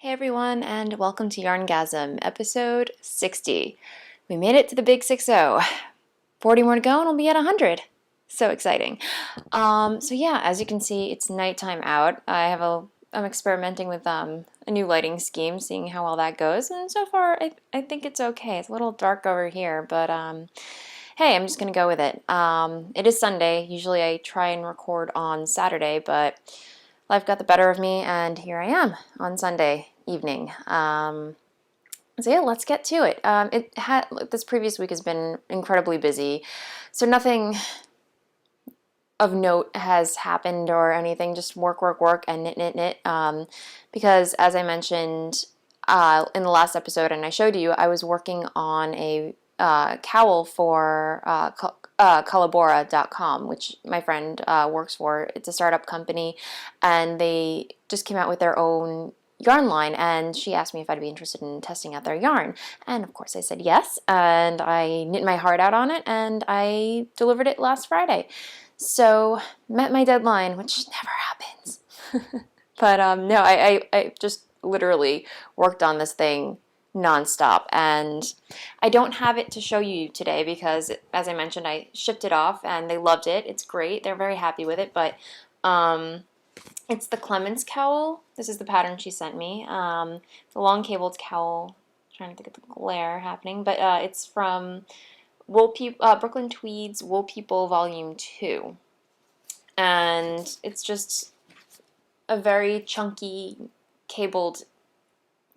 Hey everyone, and welcome to YarnGasm, episode 60. We made it to the big 60. 40 more to go and we'll be at 100. So exciting. So yeah, as you can see, it's nighttime out. I'm experimenting with a new lighting scheme, seeing how well that goes, and so far I think it's okay. It's a little dark over here, but hey, I'm just gonna go with it. It is Sunday. Usually I try and record on Saturday, but life got the better of me, and here I am on Sunday evening. So yeah, let's get to it. This previous week has been incredibly busy, so nothing of note has happened or anything. Just work, work, work, and knit, knit, knit. Because as I mentioned in the last episode, and I showed you, I was working on a cowl for Collabora.com, which my friend works for. It's a startup company, and they just came out with their own yarn line, and she asked me if I'd be interested in testing out their yarn, and of course I said yes, and I knit my heart out on it, and I delivered it last Friday. So met my deadline, which never happens. But no, I just literally worked on this thing nonstop, and I don't have it to show you today because, as I mentioned, I shipped it off and they loved it. It's great. They're very happy with it, but it's the Clemens Cowl. This is the pattern she sent me. The long cabled cowl. I'm trying to think of the glare happening, but it's from Brooklyn Tweed's Wool People Volume 2. And it's just a very chunky cabled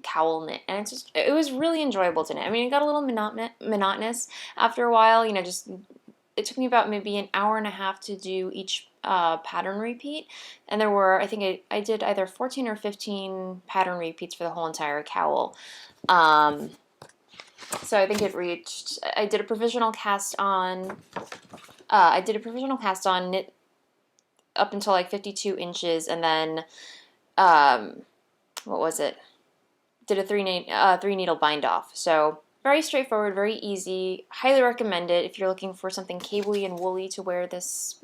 cowl knit, and it was really enjoyable to knit. I mean, it got a little monotonous after a while. Just it took me about maybe an hour and a half to do each pattern repeat, and there were, I think I did either 14 or 15 pattern repeats for the whole entire cowl. So I think it reached. I did a provisional cast on. Knit up until like 52 inches, and then what was it? Did a three needle bind off. So very straightforward, very easy. Highly recommend it if you're looking for something cabley and woolly to wear this,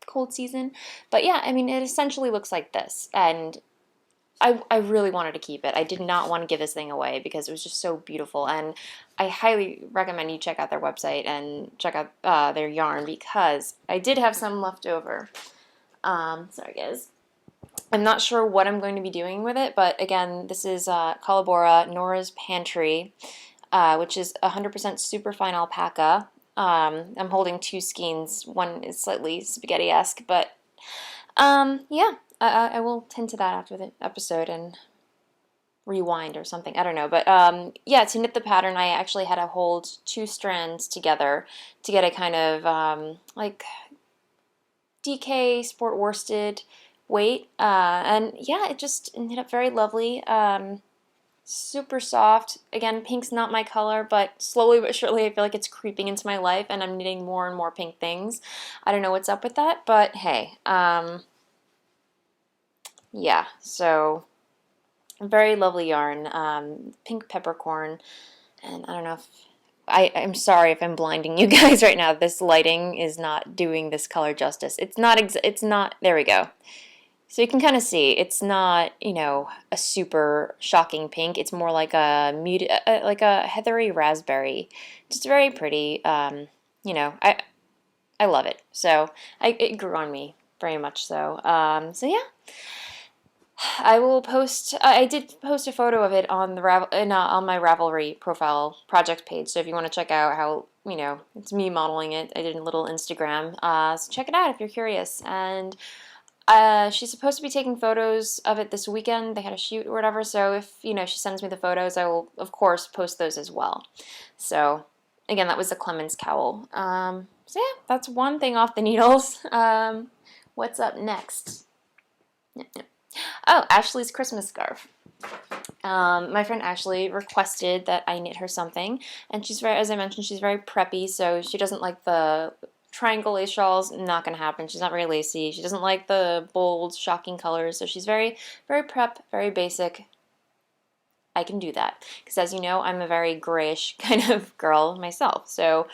cold season. But yeah, I mean, it essentially looks like this, and I really wanted to keep it. I did not want to give this thing away because it was just so beautiful, and I highly recommend you check out their website and check out their yarn, because I did have some left over. Sorry guys. I'm not sure what I'm going to be doing with it, but again, this is Collabora Nora's Pantry, which is 100% superfine alpaca. I'm holding two skeins. One is slightly Spaghettiesque, but yeah, I will tend to that after the episode and rewind or something. I don't know, but yeah, to knit the pattern, I actually had to hold two strands together to get a kind of like DK sport worsted weight, and yeah, it just ended up very lovely. Super soft. Again, pink's not my color, but slowly but surely I feel like it's creeping into my life, and I'm knitting more and more pink things. I don't know what's up with that, but hey, yeah, so very lovely yarn, pink peppercorn, and I don't know if I'm sorry if I'm blinding you guys right now. This lighting is not doing this color justice. It's not, there we go. So you can kind of see, it's not, a super shocking pink. It's more like a muted, like a heathery raspberry. Just very pretty. I love it. So it grew on me very much so. So yeah, I will post. I did post a photo of it on the on my Ravelry profile project page. So if you want to check out how it's me modeling it, I did a little Instagram. So check it out if you're curious. And she's supposed to be taking photos of it this weekend. They had a shoot or whatever, so if, she sends me the photos, I will, of course, post those as well. So, again, that was the Clemens Cowl. So, yeah, that's one thing off the needles. What's up next? Oh, Ashley's Christmas scarf. My friend Ashley requested that I knit her something, and as I mentioned, she's very preppy, so she doesn't like the triangle lace shawls. Not going to happen. She's not very lacy. She doesn't like the bold, shocking colors, so she's very, very prep, very basic. I can do that, because as you know, I'm a very grayish kind of girl myself. So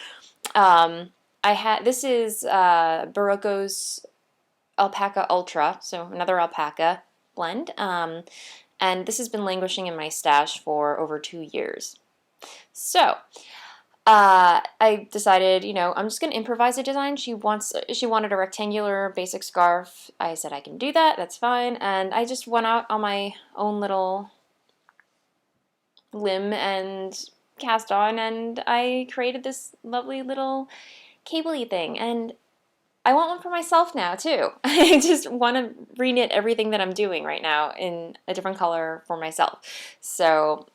this is Barocco's Alpaca Ultra, so another alpaca blend, and this has been languishing in my stash for over 2 years. So, I decided, I'm just going to improvise a design. She wanted a rectangular basic scarf. I said I can do that, that's fine, and I just went out on my own little limb and cast on, and I created this lovely little cable-y thing, and I want one for myself now, too. I just want to reknit everything that I'm doing right now in a different color for myself. So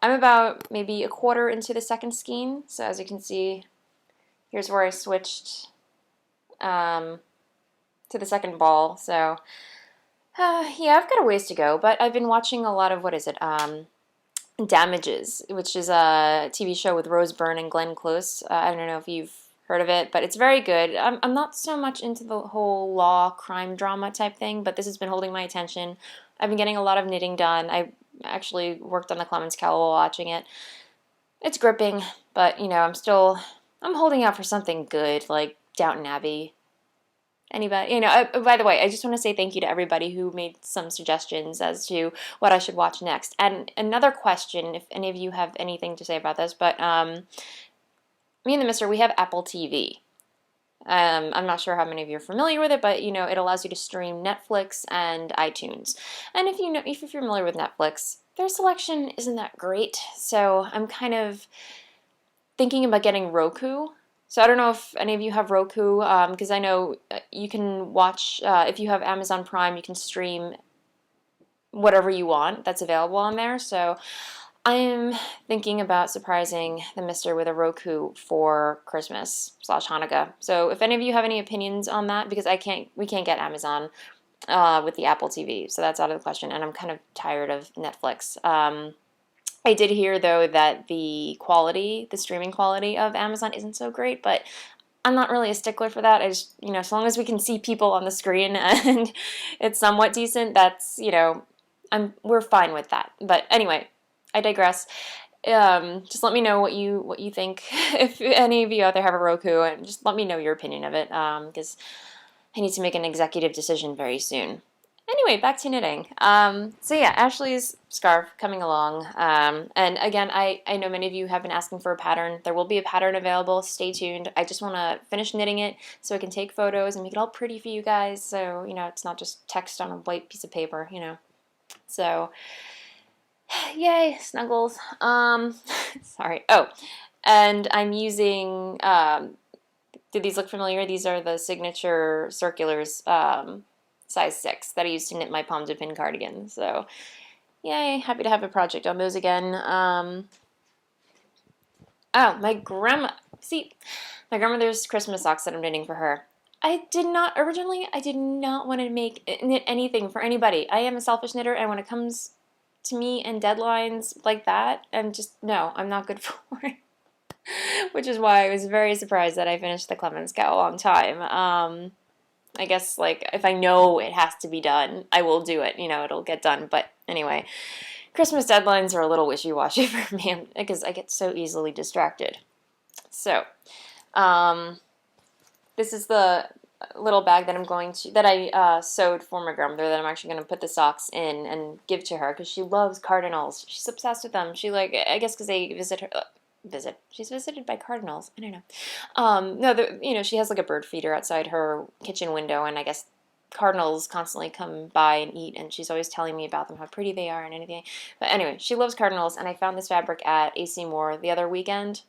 I'm about maybe a quarter into the second skein. So as you can see, here's where I switched to the second ball. So yeah, I've got a ways to go, but I've been watching a lot of, Damages, which is a TV show with Rose Byrne and Glenn Close. I don't know if you've heard of it, but it's very good. I'm not so much into the whole law crime drama type thing, but this has been holding my attention. I've been getting a lot of knitting done. I actually worked on the Clemens Cowl while watching it. It's gripping, but I'm holding out for something good like Downton Abbey. Anybody, by the way, I just want to say thank you to everybody who made some suggestions as to what I should watch next. And another question, if any of you have anything to say about this, but me and the mister, we have Apple TV. I'm not sure how many of you are familiar with it, but it allows you to stream Netflix and iTunes. And if you're familiar with Netflix, their selection isn't that great. So I'm kind of thinking about getting Roku. So I don't know if any of you have Roku, because I know you can watch, if you have Amazon Prime, you can stream whatever you want that's available on there. So I'm thinking about surprising the mister with a Roku for Christmas/Hanukkah. So if any of you have any opinions on that, because we can't get Amazon with the Apple TV, so that's out of the question, and I'm kind of tired of Netflix. I did hear, though, that the streaming quality of Amazon isn't so great, but I'm not really a stickler for that. I just, as long as we can see people on the screen and it's somewhat decent, that's, we're fine with that. But anyway, I digress. Just let me know what you think. If any of you out there have a Roku, and just let me know your opinion of it, because I need to make an executive decision very soon. Anyway, back to knitting. So yeah, Ashley's scarf coming along. And again, I know many of you have been asking for a pattern. There will be a pattern available. Stay tuned. I just want to finish knitting it so I can take photos and make it all pretty for you guys. So, it's not just text on a white piece of paper, So, yay, snuggles. Sorry. Oh, and I'm using, do these look familiar? These are the signature circulars, size 6 that I used to knit my palm to pin cardigan. So, yay, happy to have a project on those again. Oh, my grandmother's Christmas socks that I'm knitting for her. Originally, I did not want to knit anything for anybody. I am a selfish knitter, and when it comes to me and deadlines like that, no, I'm not good for it. Which is why I was very surprised that I finished the Clemens Cowl on time. I guess, if I know it has to be done, I will do it. It'll get done. But anyway, Christmas deadlines are a little wishy-washy for me because I get so easily distracted. So, this is the little bag that I sewed for my grandmother that I'm actually going to put the socks in and give to her because she loves cardinals. She's obsessed with them. I guess because they visit her... She's visited by cardinals. I don't know. No, she has a bird feeder outside her kitchen window, and I guess cardinals constantly come by and eat, and she's always telling me about them, how pretty they are and anything. But anyway, she loves cardinals, and I found this fabric at AC Moore the other weekend,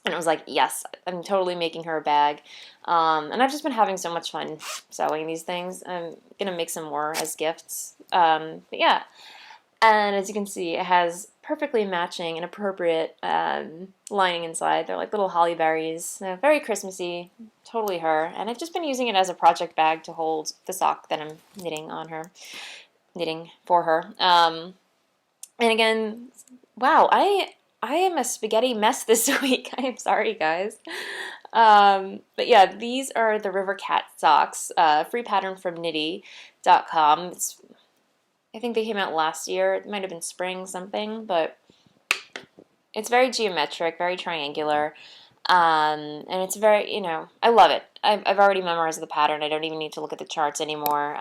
and I was like, yes, I'm totally making her a bag. And I've just been having so much fun sewing these things. I'm going to make some more as gifts. But yeah. And as you can see, it has perfectly matching and appropriate lining inside. They're like little holly berries. They're very Christmassy, totally her. And I've just been using it as a project bag to hold the sock that I'm knitting for her. And again, wow, I am a spaghetti mess this week. I am sorry, guys. But yeah, these are the Rivercats Socks, free pattern from Knitty.com. I think they came out last year. It might have been spring something, but it's very geometric, very triangular, and it's very, I love it. I've already memorized the pattern. I don't even need to look at the charts anymore.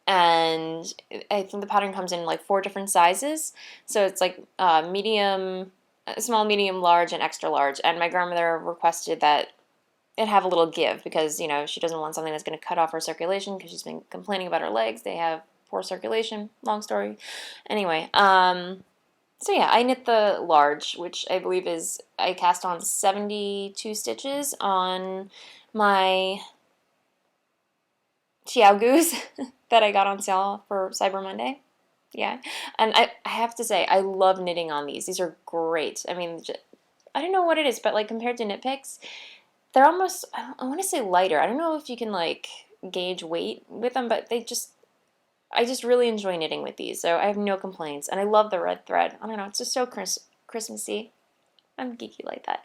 and I think the pattern comes in like 4 different sizes. So it's like medium, small, medium, large, and extra large. And my grandmother requested that it have a little give because, you know, she doesn't want something that's going to cut off her circulation because she's been complaining about her legs. They have poor circulation. Long story. Anyway, so yeah, I knit the large, which I believe is, I cast on 72 stitches on my Xiao Goose that I got on sale for Cyber Monday. Yeah, and I have to say, I love knitting on these. These are great. I mean, I don't know what it is, but like compared to knit picks, they're almost, I want to say lighter. I don't know if you can like gauge weight with them, but I just really enjoy knitting with these, so I have no complaints. And I love the red thread. I don't know, it's just so Christmassy. I'm geeky like that.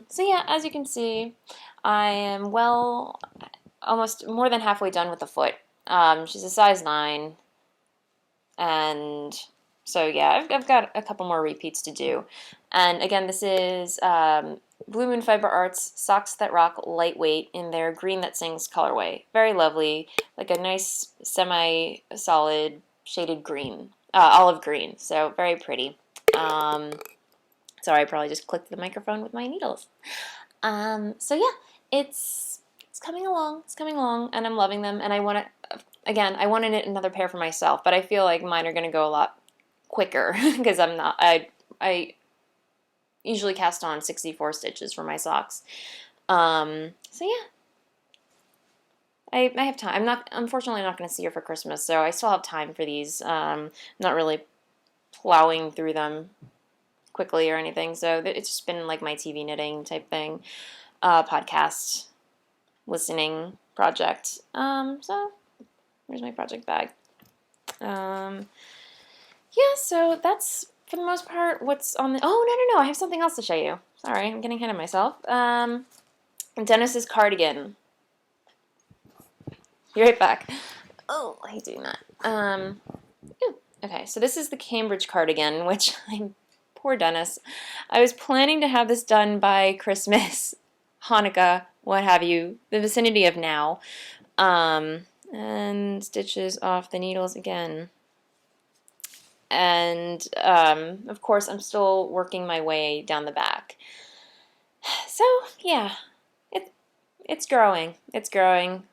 So yeah, as you can see, I am almost more than halfway done with the foot. She's a size 9, and so yeah, I've got a couple more repeats to do. And again, this is Blue Moon Fiber Arts Socks That Rock Lightweight in their Green That Sings colorway. Very lovely, like a nice semi-solid shaded green, olive green, so very pretty. Sorry, I probably just clicked the microphone with my needles. So yeah, it's coming along, and I'm loving them, and I want to knit another pair for myself, but I feel like mine are going to go a lot quicker because I usually cast on 64 stitches for my socks. So yeah, I have time. Unfortunately, I'm not going to see her for Christmas, so I still have time for these. I'm not really plowing through them quickly or anything, so it's just been like my TV knitting type thing, podcast listening project. So where's my project bag? Yeah, so that's for the most part what's on the, oh, no, I have something else to show you. Sorry, I'm getting ahead of myself. Dennis's cardigan. Be right back. Oh, I hate doing that. Okay, so this is the Cambridge cardigan, which poor Dennis. I was planning to have this done by Christmas, Hanukkah, what have you, the vicinity of now. And stitches off the needles again. And, of course, I'm still working my way down the back. So, yeah, it's growing. It's growing.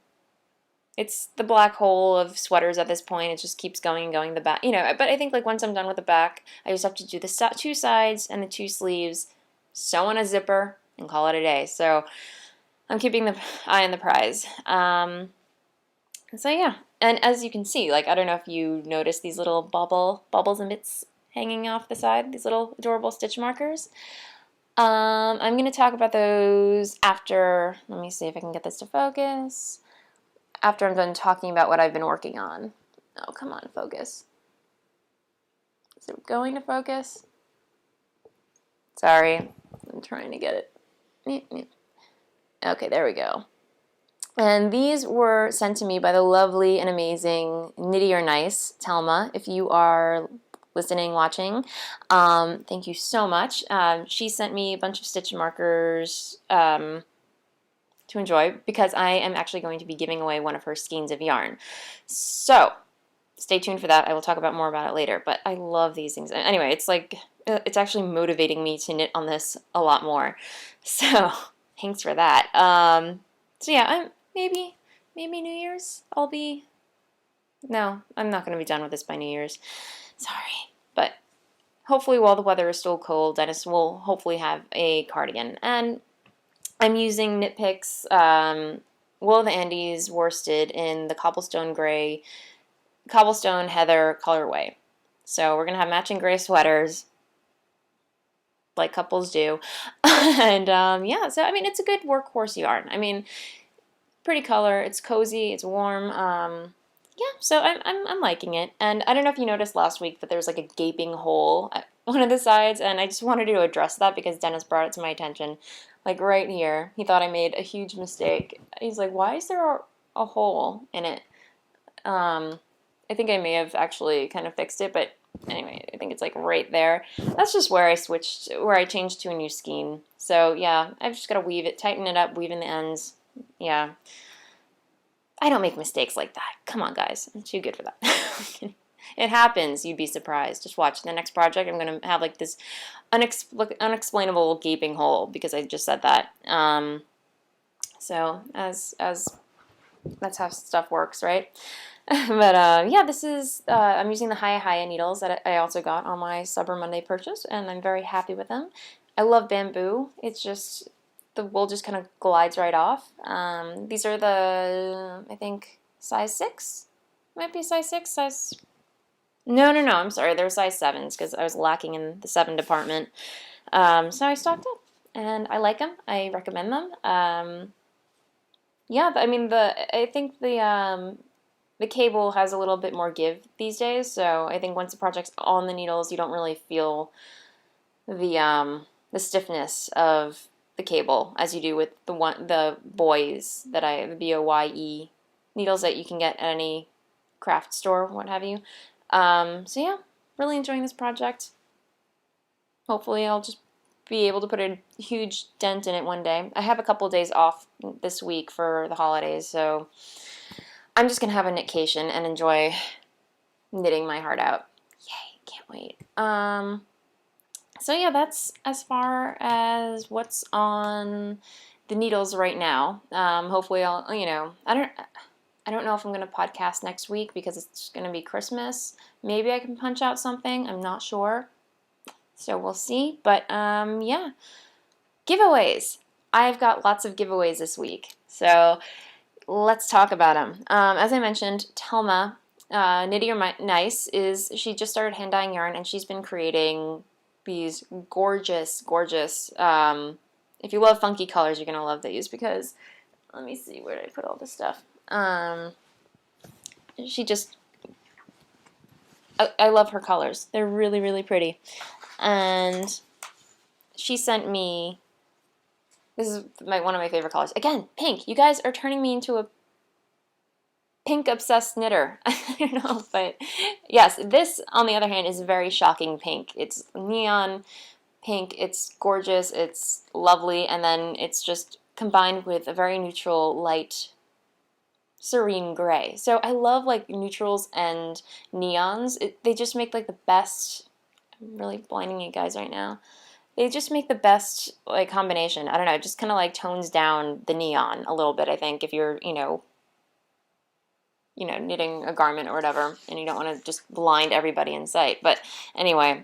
It's the black hole of sweaters at this point. It just keeps going and going the back. You know, but I think like once I'm done with the back, I just have to do the 2 sides and the 2 sleeves, sew on a zipper, and call it a day. So I'm keeping the eye on the prize. So yeah, and as you can see, like I don't know if you noticed these little bubbles and bits hanging off the side, these little adorable stitch markers. I'm going to talk about those after, let me see if I can get this to focus, after I'm done talking about what I've been working on. Oh, come on, focus. Is it going to focus? Sorry, I'm trying to get it. Okay, there we go. And these were sent to me by the lovely and amazing Knitty or Nice, Telma. If you are listening, watching, thank you so much. She sent me a bunch of stitch markers to enjoy because I am actually going to be giving away one of her skeins of yarn. So stay tuned for that. I will talk about more about it later, but I love these things. Anyway, it's like, it's actually motivating me to knit on this a lot more. So thanks for that. So yeah, maybe New Year's no, I'm not going to be done with this by New Year's. Sorry. But hopefully while the weather is still cold, Dennis will hopefully have a cardigan. And I'm using Knit Picks Wool of the Andes worsted in the Cobblestone Heather colorway. So we're going to have matching gray sweaters like couples do. And yeah, so I mean, it's a good workhorse yarn. I mean, pretty color, it's cozy, it's warm. Yeah, so I'm liking it. And I don't know if you noticed last week that there's like a gaping hole at one of the sides, and I just wanted to address that because Dennis brought it to my attention. Like right here, he thought I made a huge mistake. He's like, why is there a hole in it? I think I may have actually kind of fixed it, but anyway, I think it's like right there. That's just where I changed to a new skein. So yeah, I've just got to weave it, tighten it up, weave in the ends. Yeah. I don't make mistakes like that. Come on, guys. I'm too good for that. It happens. You'd be surprised. Just watch the next project. I'm going to have like this unexplainable gaping hole because I just said that. So as that's how stuff works, right? But yeah, this is, I'm using the Hiya needles that I also got on my Cyber Monday purchase, and I'm very happy with them. I love bamboo. It's just, the wool just kind of glides right off. These are the, I think, size 6? Might be size 6, size... No, I'm sorry, they're size 7s because I was lacking in the 7 department. So I stocked up, and I like them. I recommend them. Yeah, I mean, I think the cable has a little bit more give these days, so I think once the project's on the needles, you don't really feel the stiffness of the cable as you do with the boys the BOYE needles that you can get at any craft store, what have you. So yeah, really enjoying this project. Hopefully I'll just be able to put a huge dent in it one day. I have a couple of days off this week for the holidays, so I'm just going to have a knitcation and enjoy knitting my heart out. Yay, can't wait. So yeah, that's as far as what's on the needles right now. Hopefully I'll, I don't know if I'm going to podcast next week because it's going to be Christmas. Maybe I can punch out something. I'm not sure. So we'll see. But yeah, giveaways. I've got lots of giveaways this week. So let's talk about them. As I mentioned, Telma, Nitty or Nice, she just started hand dyeing yarn, and she's been creating these gorgeous, if you love funky colors, you're going to love these because, let me see, where did I put all this stuff? I love her colors. They're really, really pretty. And she sent me, this is one of my favorite colors. Again, pink. You guys are turning me into a pink-obsessed knitter. I don't know, but yes, this, on the other hand, is very shocking pink. It's neon pink. It's gorgeous. It's lovely. And then it's just combined with a very neutral, light, serene gray. So I love like neutrals and neons. They just make like the best. I'm really blinding you guys right now. They just make the best like combination. I don't know, it just kind of like tones down the neon a little bit, I think, if you're, knitting a garment or whatever, and you don't want to just blind everybody in sight. But anyway,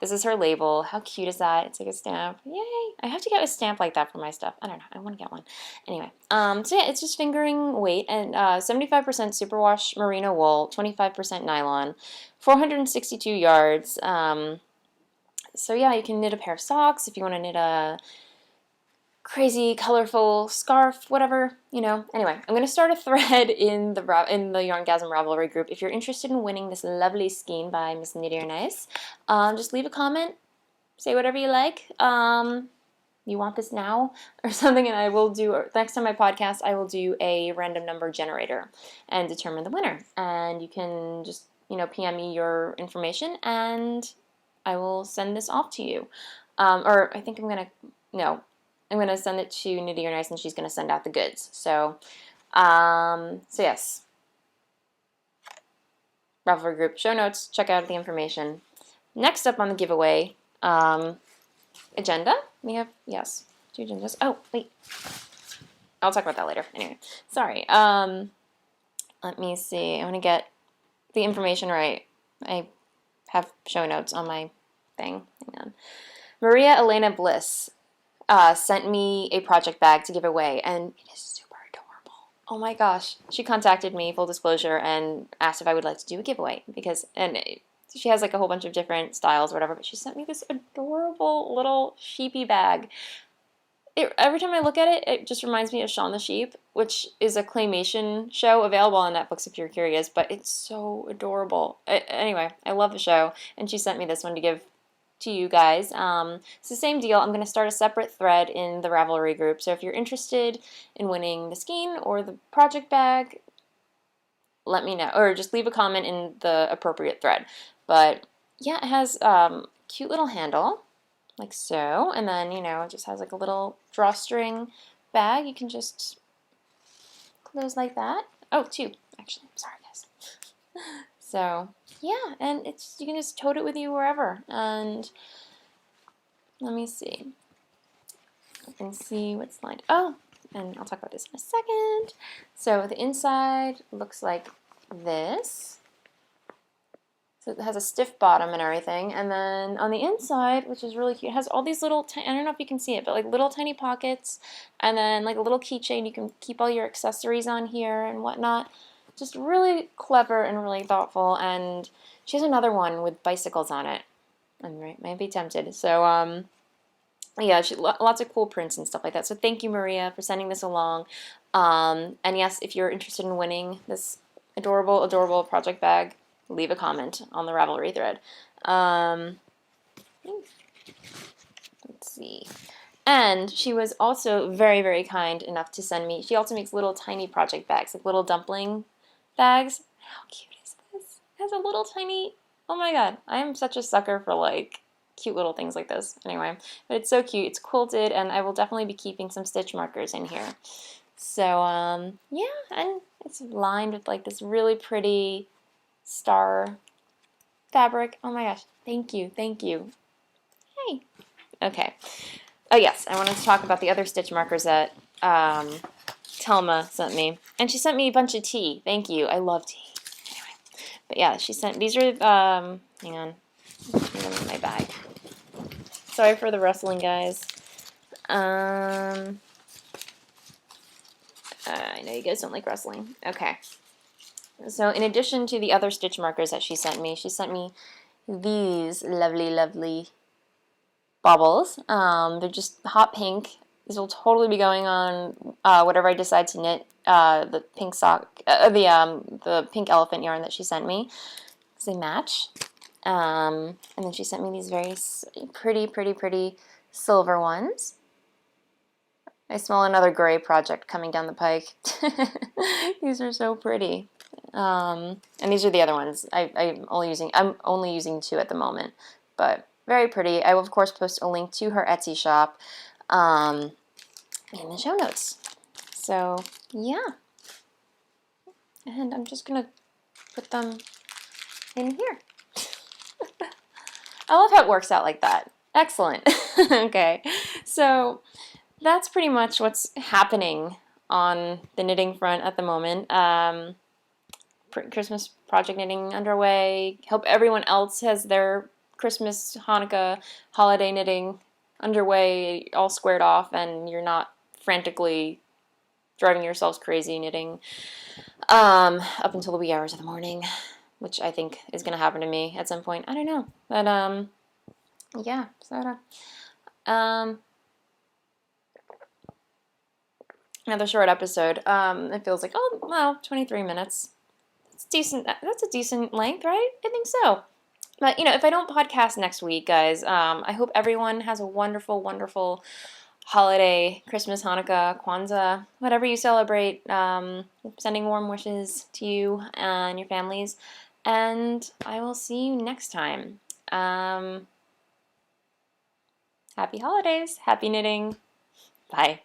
this is her label. How cute is that? It's like a stamp. Yay! I have to get a stamp like that for my stuff. I don't know. I want to get one. Anyway, so yeah, it's just fingering weight, and 75% superwash merino wool, 25% nylon, 462 yards. So yeah, you can knit a pair of socks if you want to knit a crazy, colorful scarf, whatever, Anyway, I'm going to start a thread in the YarnGasm Ravelry group. If you're interested in winning this lovely skein by Miss Nitty or Nice, just leave a comment, say whatever you like. You want this now or something, and I will do, next time I podcast, I will do a random number generator and determine the winner. And you can just, PM me your information, and I will send this off to you. Or I think I'm going to send it to Nitty or Nice, and she's going to send out the goods. So yes. Ravelry group show notes. Check out the information. Next up on the giveaway agenda, we have, 2 agendas. Oh, wait. I'll talk about that later. Anyway, sorry. Let me see. I want to get the information right. I have show notes on my thing. Hang on. Maria Elena Bliss sent me a project bag to give away, and it is super adorable. Oh my gosh. She contacted me, full disclosure, and asked if I would like to do a giveaway, she has like a whole bunch of different styles or whatever, but she sent me this adorable little sheepy bag. Every time I look at it, it just reminds me of Shaun the Sheep, which is a claymation show available on Netflix if you're curious, but it's so adorable. Anyway, I love the show, and she sent me this one to give to you guys. It's the same deal. I'm going to start a separate thread in the Ravelry group, so if you're interested in winning the skein or the project bag, let me know, or just leave a comment in the appropriate thread. But yeah, it has cute little handle, like so, and then, it just has like a little drawstring bag. You can just close like that, Oh, 2, actually. Sorry, guys. So, yeah, and you can just tote it with you wherever. And let me see. You can see what's lined. Oh, and I'll talk about this in a second. So the inside looks like this. So it has a stiff bottom and everything. And then on the inside, which is really cute, it has all these little, I don't know if you can see it, but like little tiny pockets. And then like a little keychain. You can keep all your accessories on here and whatnot. Just really clever and really thoughtful. And she has another one with bicycles on it. I might be tempted. So, yeah, lots of cool prints and stuff like that. So thank you, Maria, for sending this along. And yes, if you're interested in winning this adorable, adorable project bag, leave a comment on the Ravelry thread. Let's see. And she was also very, very kind enough to send me, she also makes little tiny project bags, like little dumpling bags. How cute is this? It has a little tiny, oh my god, I am such a sucker for like cute little things like this. Anyway, but it's so cute. It's quilted, and I will definitely be keeping some stitch markers in here. So, yeah, and it's lined with like this really pretty star fabric. Oh my gosh, thank you, thank you. Hey. Okay. Oh yes, I wanted to talk about the other stitch markers that Telma sent me. And she sent me a bunch of tea. Thank you. I love tea. Anyway. But yeah, she sent, these are, hang on. Put them in my bag. Sorry for the rustling, guys. I know you guys don't like rustling. Okay. So in addition to the other stitch markers that she sent me these lovely, lovely baubles. They're just hot pink. These will totally be going on whatever I decide to knit. The pink sock, the pink elephant yarn that she sent me, because they match. And then she sent me these very pretty, pretty, pretty silver ones. I smell another gray project coming down the pike. These are so pretty. And these are the other ones. I'm only using 2 at the moment, but very pretty. I will of course post a link to her Etsy shop in the show notes. So yeah, and I'm just gonna put them in here. I love how it works out like that. Excellent. Okay, so that's pretty much what's happening on the knitting front at the moment. Christmas project knitting underway. Hope everyone else has their Christmas, Hanukkah, holiday knitting underway, all squared off, and you're not frantically driving yourselves crazy knitting up until the wee hours of the morning, which I think is going to happen to me at some point. I don't know. But, yeah, so, another short episode. It feels like, oh, well, 23 minutes. It's decent. That's a decent length, right? I think so. But, you know, if I don't podcast next week, guys, I hope everyone has a wonderful, wonderful holiday, Christmas, Hanukkah, Kwanzaa, whatever you celebrate. Sending warm wishes to you and your families. And I will see you next time. Happy holidays. Happy knitting. Bye.